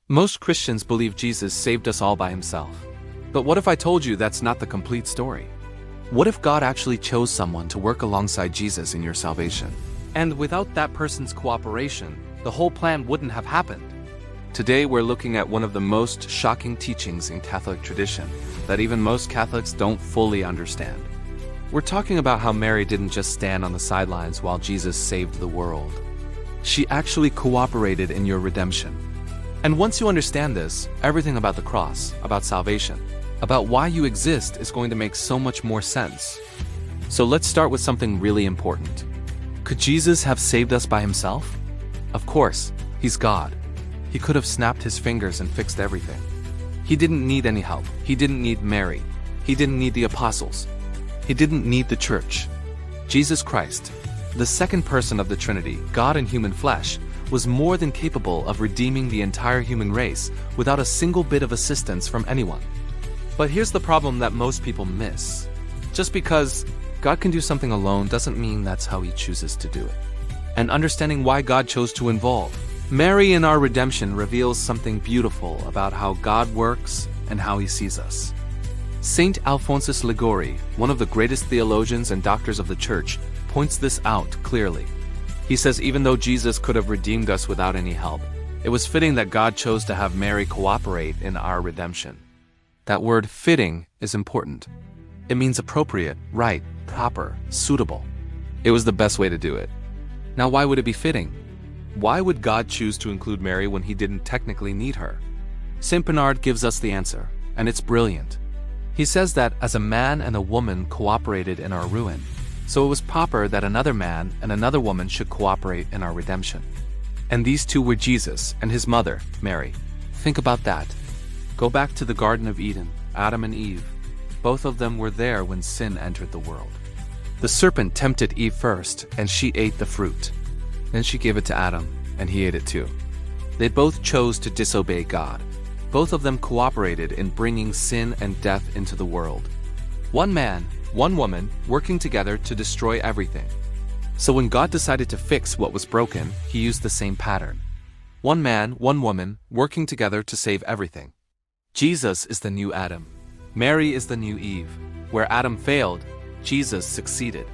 Most Christians believe Jesus saved us all by himself. But what if I told you that's not the complete story? What if God actually chose someone to work alongside Jesus in your salvation? And without that person's cooperation, the whole plan wouldn't have happened. Today we're looking at one of the most shocking teachings in Catholic tradition that even most Catholics don't fully understand. We're talking about how Mary didn't just stand on the sidelines while Jesus saved the world. She actually cooperated in your redemption. And once you understand this, everything about the cross, about salvation, about why you exist is going to make so much more sense. So let's start with something really important. Could Jesus have saved us by himself? Of course, he's God. He could have snapped his fingers and fixed everything. He didn't need any help. He didn't need Mary. He didn't need the apostles. He didn't need the church. Jesus Christ, the second person of the Trinity, God in human flesh, was more than capable of redeeming the entire human race without a single bit of assistance from anyone. But here's the problem that most people miss. Just because God can do something alone doesn't mean that's how he chooses to do it. And understanding why God chose to involve Mary in our redemption reveals something beautiful about how God works and how he sees us. Saint Alphonsus Liguori, one of the greatest theologians and doctors of the Church, points this out clearly. He says even though Jesus could have redeemed us without any help, it was fitting that God chose to have Mary cooperate in our redemption. That word fitting is important. It means appropriate, right, proper, suitable. It was the best way to do it. Now why would it be fitting? Why would God choose to include Mary when he didn't technically need her? St. Bernard gives us the answer, and it's brilliant. He says that as a man and a woman cooperated in our ruin, so it was proper that another man and another woman should cooperate in our redemption. And these two were Jesus and his mother, Mary. Think about that. Go back to the Garden of Eden, Adam and Eve. Both of them were there when sin entered the world. The serpent tempted Eve first, and she ate the fruit. Then she gave it to Adam, and he ate it too. They both chose to disobey God. Both of them cooperated in bringing sin and death into the world. One man, one woman, working together to destroy everything. So when God decided to fix what was broken, he used the same pattern. One man, one woman, working together to save everything. Jesus is the new Adam. Mary is the new Eve. Where Adam failed, Jesus succeeded.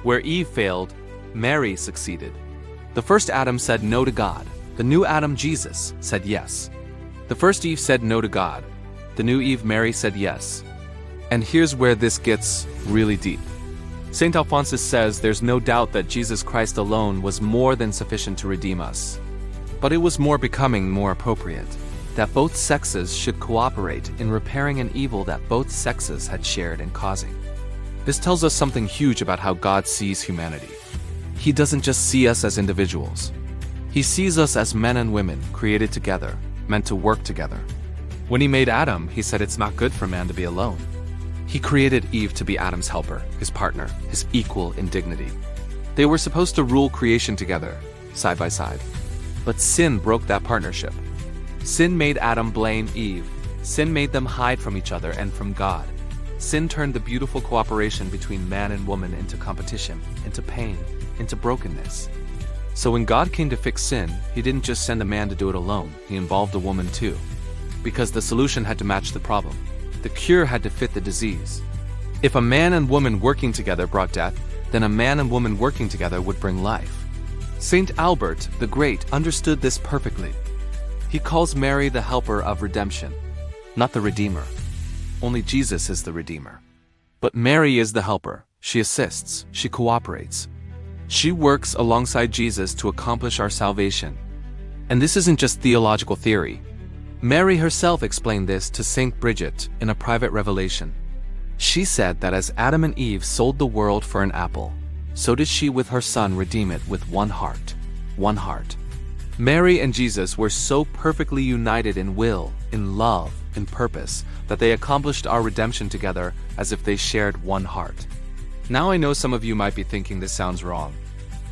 Where Eve failed, Mary succeeded. The first Adam said no to God. The new Adam, Jesus, said yes. The first Eve said no to God. The new Eve, Mary, said yes. And here's where this gets really deep. St. Alphonsus says there's no doubt that Jesus Christ alone was more than sufficient to redeem us. But it was more becoming, more appropriate, that both sexes should cooperate in repairing an evil that both sexes had shared in causing. This tells us something huge about how God sees humanity. He doesn't just see us as individuals. He sees us as men and women created together, meant to work together. When he made Adam, he said it's not good for man to be alone. He created Eve to be Adam's helper, his partner, his equal in dignity. They were supposed to rule creation together, side by side. But sin broke that partnership. Sin made Adam blame Eve. Sin made them hide from each other and from God. Sin turned the beautiful cooperation between man and woman into competition, into pain, into brokenness. So when God came to fix sin, he didn't just send a man to do it alone, he involved a woman too. Because the solution had to match the problem. The cure had to fit the disease. If a man and woman working together brought death, then a man and woman working together would bring life. Saint Albert the Great understood this perfectly. He calls Mary the helper of redemption, not the redeemer. Only Jesus is the redeemer. But Mary is the helper. She assists, she cooperates. She works alongside Jesus to accomplish our salvation. And this isn't just theological theory. Mary herself explained this to Saint Bridget in a private revelation. She said that as Adam and Eve sold the world for an apple, so did she with her son redeem it with one heart. One heart. Mary and Jesus were so perfectly united in will, in love, in purpose, that they accomplished our redemption together as if they shared one heart. Now I know some of you might be thinking this sounds wrong.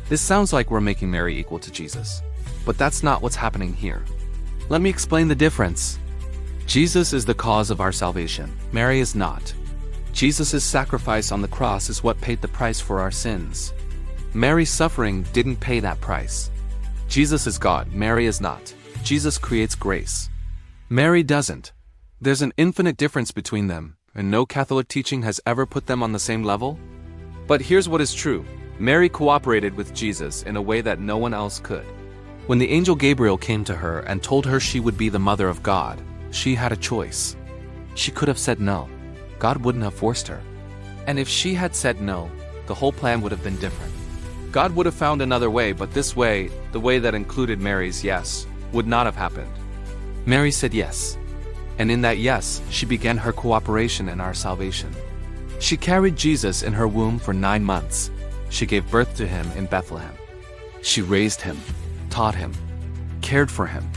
This sounds like we're making Mary equal to Jesus. But that's not what's happening here. Let me explain the difference. Jesus is the cause of our salvation. Mary is not. Jesus' sacrifice on the cross is what paid the price for our sins. Mary's suffering didn't pay that price. Jesus is God, Mary is not. Jesus creates grace. Mary doesn't. There's an infinite difference between them, and no Catholic teaching has ever put them on the same level. But here's what is true. Mary cooperated with Jesus in a way that no one else could. When the angel Gabriel came to her and told her she would be the mother of God, she had a choice. She could have said no. God wouldn't have forced her. And if she had said no, the whole plan would have been different. God would have found another way, but this way, the way that included Mary's yes, would not have happened. Mary said yes. And in that yes, she began her cooperation in our salvation. She carried Jesus in her womb for 9 months. She gave birth to him in Bethlehem. She raised him, taught him, cared for him.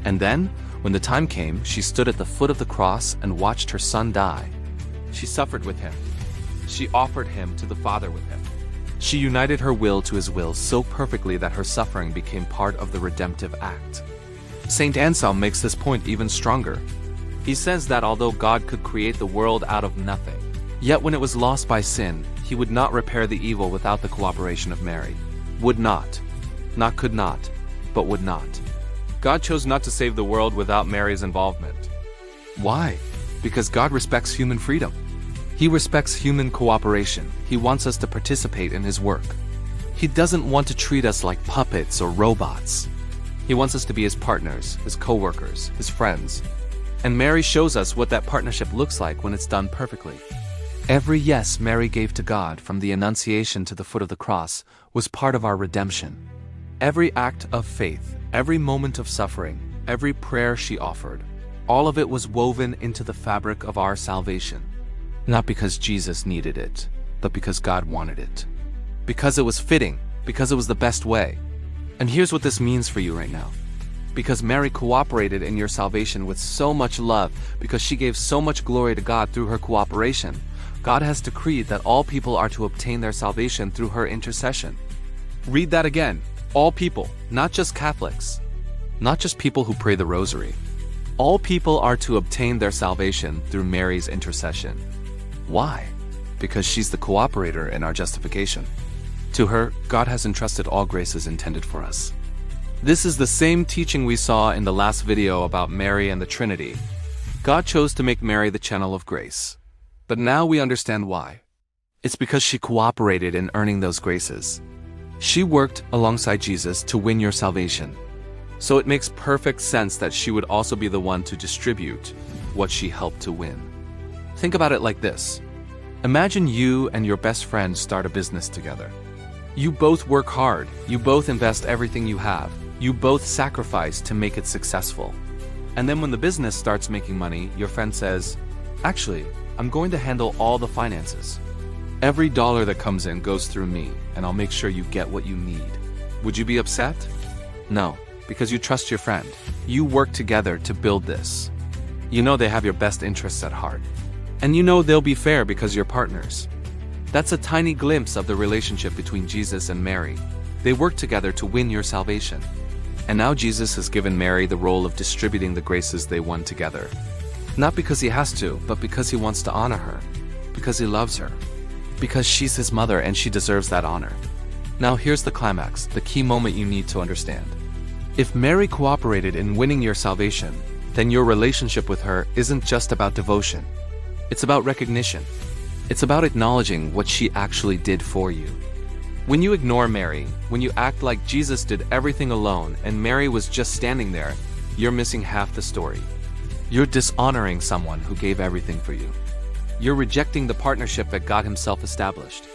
And then, when the time came, she stood at the foot of the cross and watched her son die. She suffered with him. She offered him to the Father with him. She united her will to his will so perfectly that her suffering became part of the redemptive act. Saint Anselm makes this point even stronger. He says that although God could create the world out of nothing, yet when it was lost by sin, he would not repair the evil without the cooperation of Mary. Would not. Not could not, but would not. God chose not to save the world without Mary's involvement. Why? Because God respects human freedom. He respects human cooperation. He wants us to participate in his work. He doesn't want to treat us like puppets or robots. He wants us to be his partners, his co-workers, his friends. And Mary shows us what that partnership looks like when it's done perfectly. Every yes Mary gave to God from the Annunciation to the foot of the cross was part of our redemption. Every act of faith, every moment of suffering, every prayer she offered, all of it was woven into the fabric of our salvation. Not because Jesus needed it, but because God wanted it. Because it was fitting, because it was the best way. And here's what this means for you right now. Because Mary cooperated in your salvation with so much love, because she gave so much glory to God through her cooperation, God has decreed that all people are to obtain their salvation through her intercession. Read that again. All people, not just Catholics, not just people who pray the rosary. All people are to obtain their salvation through Mary's intercession. Why? Because she's the cooperator in our justification. To her, God has entrusted all graces intended for us. This is the same teaching we saw in the last video about Mary and the Trinity. God chose to make Mary the channel of grace. But now we understand why. It's because she cooperated in earning those graces. She worked alongside Jesus to win your salvation. So it makes perfect sense that she would also be the one to distribute what she helped to win. Think about it like this. Imagine you and your best friend start a business together. You both work hard, you both invest everything you have, you both sacrifice to make it successful. And then when the business starts making money, your friend says, "Actually, I'm going to handle all the finances. Every dollar that comes in goes through me, and I'll make sure you get what you need." Would you be upset? No, because you trust your friend. You work together to build this. You know they have your best interests at heart. And you know they'll be fair because you're partners. That's a tiny glimpse of the relationship between Jesus and Mary. They work together to win your salvation. And now Jesus has given Mary the role of distributing the graces they won together. Not because he has to, but because he wants to honor her. Because he loves her. Because she's his mother and she deserves that honor. Now here's the climax, the key moment you need to understand. If Mary cooperated in winning your salvation, then your relationship with her isn't just about devotion. It's about recognition. It's about acknowledging what she actually did for you. When you ignore Mary, when you act like Jesus did everything alone and Mary was just standing there, you're missing half the story. You're dishonoring someone who gave everything for you. You're rejecting the partnership that God himself established.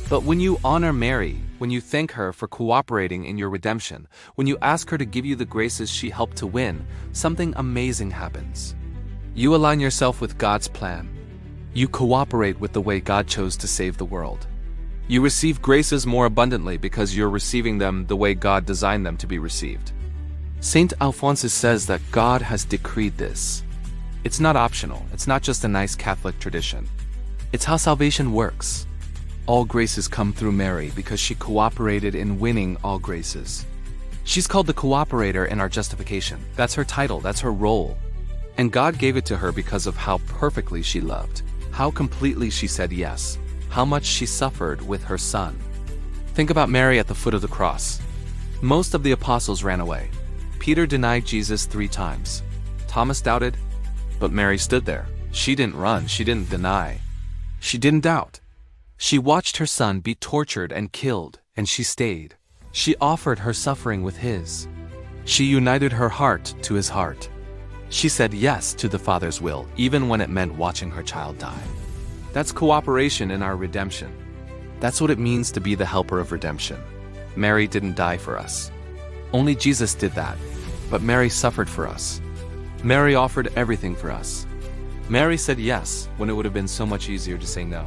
But when you honor Mary, when you thank her for cooperating in your redemption, when you ask her to give you the graces she helped to win, something amazing happens. You align yourself with God's plan. You cooperate with the way God chose to save the world. You receive graces more abundantly because you're receiving them the way God designed them to be received. Saint Alphonsus says that God has decreed this. It's not optional. It's not just a nice Catholic tradition. It's how salvation works. All graces come through Mary because she cooperated in winning all graces. She's called the cooperator in our justification. That's her title. That's her role. And God gave it to her because of how perfectly she loved, how completely she said yes, how much she suffered with her son. Think about Mary at the foot of the cross. Most of the apostles ran away. Peter denied Jesus 3 times. Thomas doubted, but Mary stood there. She didn't run, she didn't deny. She didn't doubt. She watched her son be tortured and killed, and she stayed. She offered her suffering with his. She united her heart to his heart. She said yes to the Father's will, even when it meant watching her child die. That's cooperation in our redemption. That's what it means to be the helper of redemption. Mary didn't die for us. Only Jesus did that, but Mary suffered for us. Mary offered everything for us. Mary said yes when it would have been so much easier to say no.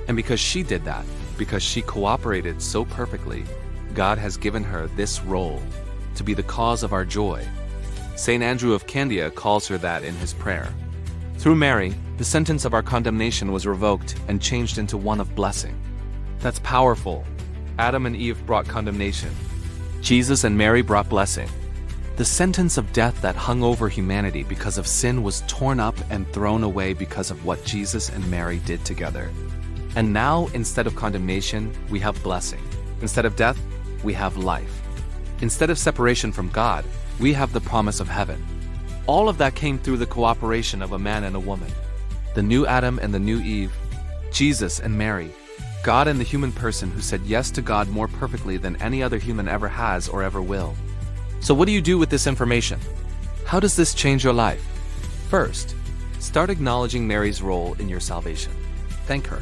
And because she did that, because she cooperated so perfectly, God has given her this role, to be the cause of our joy. St. Andrew of Candia calls her that in his prayer. Through Mary, the sentence of our condemnation was revoked and changed into one of blessing. That's powerful. Adam and Eve brought condemnation. Jesus and Mary brought blessing. The sentence of death that hung over humanity because of sin was torn up and thrown away because of what Jesus and Mary did together. And now, instead of condemnation, we have blessing. Instead of death, we have life. Instead of separation from God, we have the promise of heaven. All of that came through the cooperation of a man and a woman. The new Adam and the new Eve, Jesus and Mary, God and the human person who said yes to God more perfectly than any other human ever has or ever will. So what do you do with this information? How does this change your life? First, start acknowledging Mary's role in your salvation. Thank her,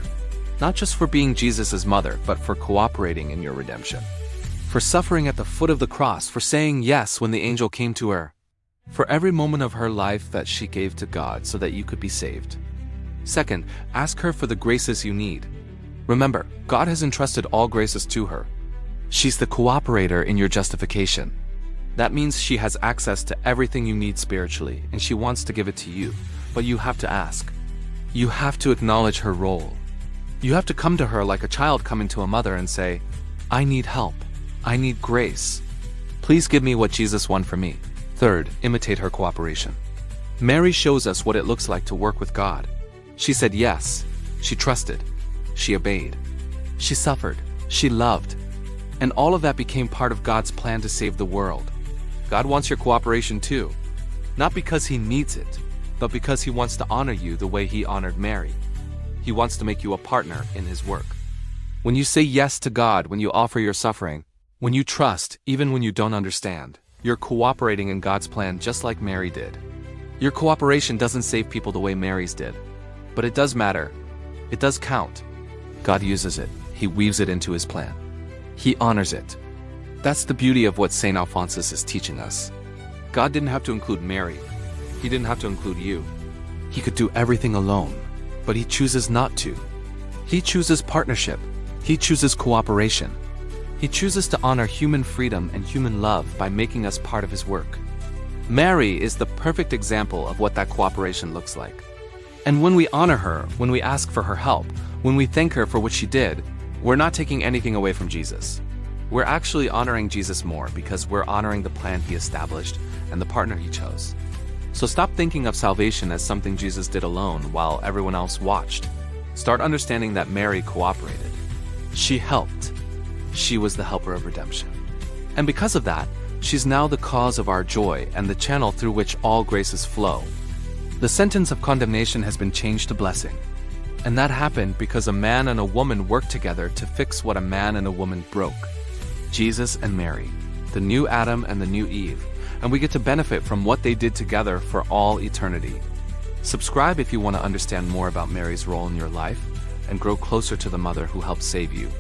not just for being Jesus' mother, but for cooperating in your redemption. For suffering at the foot of the cross, for saying yes when the angel came to her, for every moment of her life that she gave to God so that you could be saved. Second, ask her for the graces you need. Remember, God has entrusted all graces to her. She's the cooperator in your justification. That means she has access to everything you need spiritually, and she wants to give it to you. But you have to ask. You have to acknowledge her role. You have to come to her like a child coming to a mother and say, I need help. I need grace. Please give me what Jesus won for me. Third, imitate her cooperation. Mary shows us what it looks like to work with God. She said yes. She trusted. She obeyed. She suffered. She loved. And all of that became part of God's plan to save the world. God wants your cooperation too. Not because He needs it, but because He wants to honor you the way He honored Mary. He wants to make you a partner in His work. When you say yes to God, when you offer your suffering, when you trust, even when you don't understand, you're cooperating in God's plan just like Mary did. Your cooperation doesn't save people the way Mary's did, but it does matter. It does count. God uses it. He weaves it into His plan. He honors it. That's the beauty of what St. Alphonsus is teaching us. God didn't have to include Mary. He didn't have to include you. He could do everything alone, but He chooses not to. He chooses partnership. He chooses cooperation. He chooses to honor human freedom and human love by making us part of His work. Mary is the perfect example of what that cooperation looks like. And when we honor her, when we ask for her help, when we thank her for what she did, we're not taking anything away from Jesus. We're actually honoring Jesus more because we're honoring the plan He established and the partner He chose. So stop thinking of salvation as something Jesus did alone while everyone else watched. Start understanding that Mary cooperated. She helped. She was the helper of redemption. And because of that, she's now the cause of our joy and the channel through which all graces flow. The sentence of condemnation has been changed to blessing. And that happened because a man and a woman worked together to fix what a man and a woman broke. Jesus and Mary, the new Adam and the new Eve, and we get to benefit from what they did together for all eternity. Subscribe if you want to understand more about Mary's role in your life and grow closer to the mother who helped save you.